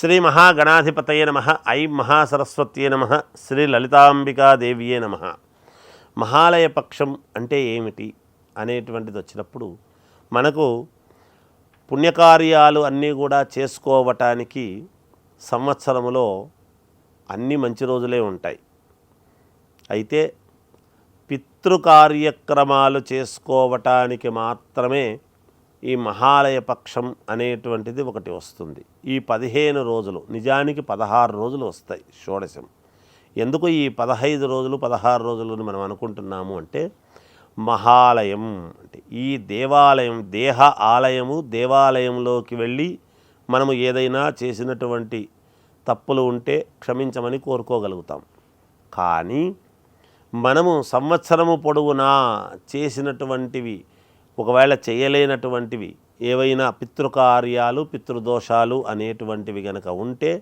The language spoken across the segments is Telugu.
శ్రీ మహాగణాధిపతయే నమః. ఐం మహాసరస్వత్యే నమః. శ్రీ లలితాంబికాదేవియే నమః. మహాలయ పక్షం అంటే ఏమిటి అనేటువంటిది వచ్చినప్పుడు మనకు పుణ్యకార్యాలు అన్నీ కూడా చేసుకోవటానికి సంవత్సరములో అన్ని మంచి రోజులే ఉంటాయి. అయితే పితృకార్యక్రమాలు చేసుకోవటానికి మాత్రమే ఈ మహాలయ పక్షం అనేటువంటిది ఒకటి వస్తుంది. ఈ 15 రోజులు, నిజానికి 16 రోజులు వస్తాయి షోడశం. ఎందుకు ఈ 15 రోజులు 16 రోజులు మనం అనుకుంటున్నాము అంటే, మహాలయం అంటే ఈ దేవాలయం, దేహ ఆలయము, దేవాలయంలోకి వెళ్ళి మనము ఏదైనా చేసినటువంటి తప్పులు ఉంటే క్షమించమని కోరుకోగలుగుతాం. కానీ మనము సంవత్సరము పొడవునా చేసినటువంటివి, ఒకవేళ చేయలేనటువంటివి ఏవైనా పితృకార్యాలు, పితృదోషాలు అనేటువంటివి గనక ఉంటే,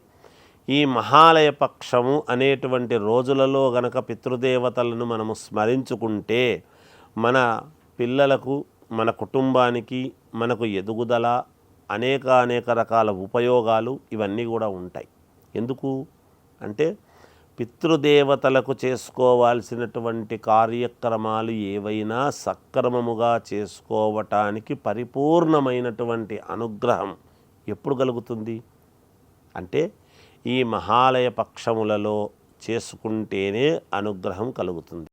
ఈ మహాలయ పక్షము అనేటువంటి రోజులలో గనక పితృదేవతలను మనము స్మరించుకుంటే మన పిల్లలకు, మన కుటుంబానికి, మనకు ఎదుగుదల, అనేక రకాల ఉపయోగాలు ఇవన్నీ కూడా ఉంటాయి. ఎందుకు అంటే, పితృదేవతలకు చేసుకోవాల్సినటువంటి కార్యక్రమాలు ఏవైనా సక్రమముగా చేసుకోవటానికి పరిపూర్ణమైనటువంటి అనుగ్రహం ఎప్పుడు కలుగుతుంది అంటే, ఈ మహాలయ పక్షములలో చేసుకుంటేనే అనుగ్రహం కలుగుతుంది.